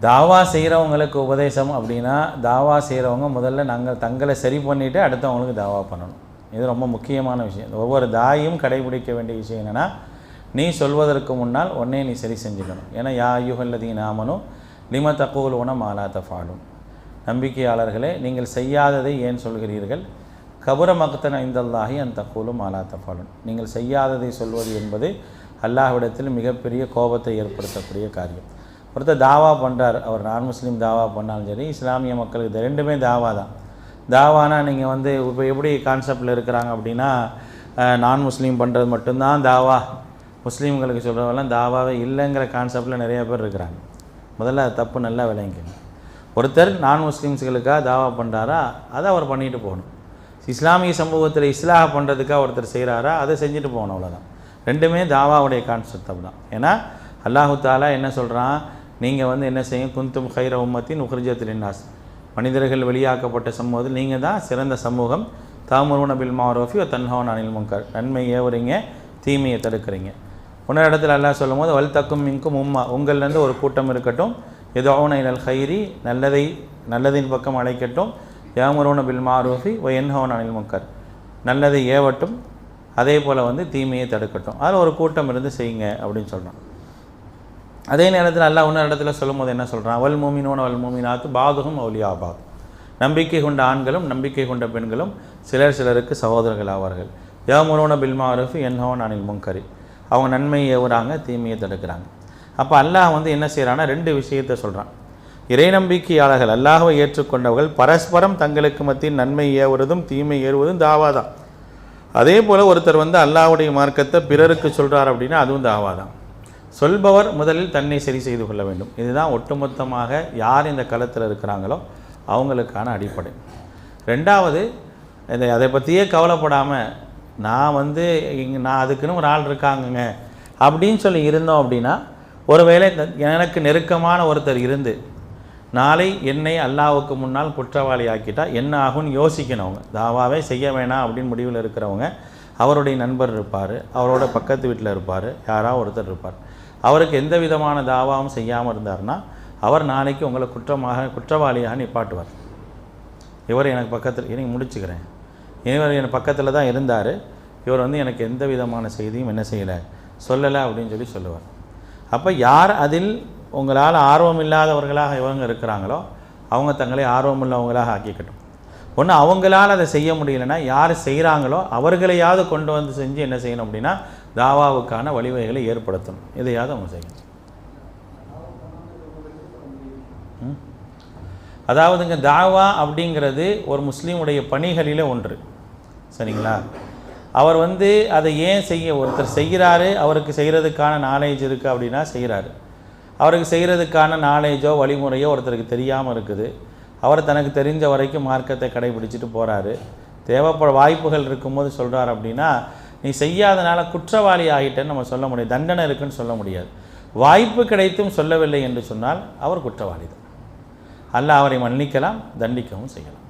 தாவா செய்கிறவங்களுக்கு உபதேசம் அப்படின்னா, தாவா செய்கிறவங்க முதல்ல தங்களை சரி பண்ணிவிட்டு அடுத்தவங்களுக்கு தாவா பண்ணணும். இது ரொம்ப முக்கியமான விஷயம். ஒவ்வொரு தாயும் கடைபிடிக்க வேண்டிய விஷயம் என்னென்னா, நீ சொல்வதற்கு முன்னால் உடனே நீ சரி செஞ்சுக்கணும். ஏன்னா யா அய்யுஹல்லதீன ஆமனு லிம தகூலுன மா லா தஃஅலூன், நம்பிக்கையாளர்களே நீங்கள் செய்யாததை ஏன் சொல்கிறீர்கள், கபுர மக்தன் இந்தல்லாஹி அன் தகூலு மா லா தஃஅலூன், நீங்கள் செய்யாததை சொல்வது என்பது அல்லாஹ்விடத்தில் மிகப்பெரிய கோபத்தை ஏற்படுத்தக்கூடிய காரியம். ஒருத்தர் தாவா பண்ணுறார், அவர் நான் முஸ்லீம் தாவா பண்ணாலும் சரி, இஸ்லாமிய மக்களுக்கு இது ரெண்டுமே தாவா தான். தாவானா நீங்கள் இப்போ எப்படி கான்செப்டில் இருக்கிறாங்க அப்படின்னா, நான் முஸ்லீம் பண்ணுறது மட்டும்தான் தாவா, முஸ்லீம்களுக்கு சொல்கிறவெல்லாம் தாவாவே இல்லைங்கிற கான்செப்டில் நிறைய பேர் இருக்கிறாங்க. முதல்ல அது தப்பு, நல்லா விளங்கிக்கணும். ஒருத்தர் நான் முஸ்லீம்ஸுகளுக்காக தாவா பண்ணுறாரா, அதை அவர் பண்ணிட்டு போகணும். இஸ்லாமிய சமூகத்தில் இஸ்லாஹ் பண்ணுறதுக்காக ஒருத்தர் செய்கிறாரா, அதை செஞ்சுட்டு போகணும், அவ்வளோதான். ரெண்டுமே தாவாவுடைய கான்செப்ட் தான். ஏன்னா அல்லாஹு தாலா என்ன சொல்கிறான், நீங்கள் என்ன செய்யும், குந்தும் ஹைர உம்மத்தின் உஹ்ரிஜத் லின்னாஸ், மனிதர்கள் வெளியாக்கப்பட்ட சமூகத்தில் நீங்கள் தான் சிறந்த சமூகம். தாமுருன பில் மாரூஃபி வ தன்ஹவுன அனில் முன்கர், நன்மை ஏவுறீங்க, தீமையை தடுக்கிறீங்க. இன்னொரு இடத்துல அல்லாஹ் சொல்லும் போது வல் தக்கும் மின்கும் உம்மா, உங்கள்லேருந்து ஒரு கூட்டம் இருக்கட்டும், யதுஊன இலல் ஹைரி, நல்லதின் பக்கம் அழைக்கட்டும், யாமுருன பில் மாரூஃபி வ யன்ஹவுன அனில் முன்கர், நல்லதை ஏவட்டும், அதே போல் தீமையை தடுக்கட்டும். அதில் ஒரு கூட்டம் இருந்து செய்யுங்க அப்படின்னு சொல்கிறான். அதே நேரத்தில் அல்லாஹ் இன்னொரு இடத்துல சொல்லும் போது என்ன சொல்கிறான், வல் மூமினூன வல் மூமினாத்து பாதுகும் அவுலியா பாத், நம்பிக்கை கொண்ட ஆண்களும் நம்பிக்கை கொண்ட பெண்களும் சிலருக்கு சகோதரர்கள் ஆவார்கள். யாமுருன பில் மாரூஃபி யன்ஹவுன அனில் முன்கரி, அவங்க நன்மையை ஏவுறாங்க, தீமையை தடுக்கிறாங்க. அப்போ அல்லாஹ் என்ன செய்கிறான்னா, ரெண்டு விஷயத்தை சொல்கிறான். இறை நம்பிக்கையாளர்கள், அல்லாஹ்வை ஏற்றுக்கொண்டவர்கள் பரஸ்பரம் தங்களுக்கு மத்தியில் நன்மை ஏவுவதும் தீமை ஏறுவதும் தாவா தான். அதே போல் ஒருத்தர் அல்லாஹ்வுடைய மார்க்கத்தை பிறருக்கு சொல்கிறார் அப்படின்னா அதுவும் தாவா தான். சொல்பவர் முதலில் தன்னை சரி செய்து கொள்ள வேண்டும். இதுதான் ஒட்டுமொத்தமாக யார் இந்த களத்தில் இருக்கிறாங்களோ அவங்களுக்கான அடிப்படை. ரெண்டாவது, அதை பற்றியே கவலைப்படாமல் நான் அதுக்குன்னு ஒரு ஆள் இருக்காங்கங்க அப்படின்னு சொல்லி இருந்தோம் அப்படின்னா, ஒருவேளை எனக்கு நெருக்கமான ஒருத்தர் இருந்து நாளை என்னை அல்லாஹ்வுக்கு முன்னால் குற்றவாளி ஆக்கிட்டா என்ன ஆகும்னு யோசிக்கணும். அவங்க தாவாவே செய்ய வேணாம் அப்படின்னு முடிவில் இருக்கிறவங்க, அவருடைய நண்பர் இருப்பார், அவரோட பக்கத்து வீட்டில் இருப்பார், யாராவது ஒருத்தர் இருப்பார், அவருக்கு எந்த விதமான தாவாவும் செய்யாமல் இருந்தார்னா அவர் நாளைக்கு உங்களை குற்றவாளியாக நிப்பாட்டுவார். இவர் எனக்கு பக்கத்தில், எனக்கு முடிச்சுக்கிறேன், இவர் என் பக்கத்தில் தான் இருந்தார், இவர் எனக்கு எந்த விதமான செய்தியும் என்ன செய்யலை, சொல்லலை அப்படின்னு சொல்லுவார். அப்போ யார் அதில் உங்களால் ஆர்வம் இல்லாதவர்களாக இவங்க இருக்கிறாங்களோ அவங்க தங்களை ஆர்வமுள்ளவங்களாக ஆக்கிக்கட்டும். ஒன்று அவங்களால் அதை செய்ய முடியலைன்னா யார் செய்கிறாங்களோ அவர்களையாவது கொண்டு செஞ்சு என்ன செய்யணும் அப்படின்னா தாவாவுக்கான வழிவகைகளை ஏற்படுத்தணும். இதையாவது அவங்க செய்யணும். அதாவதுங்க தாவா அப்படிங்கிறது ஒரு முஸ்லீமுடைய பணிகளில் ஒன்று, சரிங்களா? அவர் அதை ஏன் ஒருத்தர் செய்கிறாரு, அவருக்கு செய்கிறதுக்கான நாலேஜ் இருக்குது அப்படின்னா செய்கிறாரு. அவருக்கு செய்கிறதுக்கான நாலேஜோ வழிமுறையோ ஒருத்தருக்கு தெரியாமல் இருக்குது, அவர் தனக்கு தெரிஞ்ச வரைக்கும் மார்க்கத்தை கடைபிடிச்சிட்டு போகிறாரு, வாய்ப்புகள் இருக்கும்போது சொல்கிறார் அப்படின்னா நீ செய்யாதனால குற்றவாளி ஆகிட்டேன்னு நம்ம சொல்ல முடியாது, தண்டனை இருக்குன்னு சொல்ல முடியாது. வாய்ப்பு கிடைத்தும் சொல்லவில்லை என்று சொன்னால் அவர் குற்றவாளி தான். அல்லாஹ் அவரை மன்னிக்கலாம், தண்டிக்கவும் செய்யலாம்.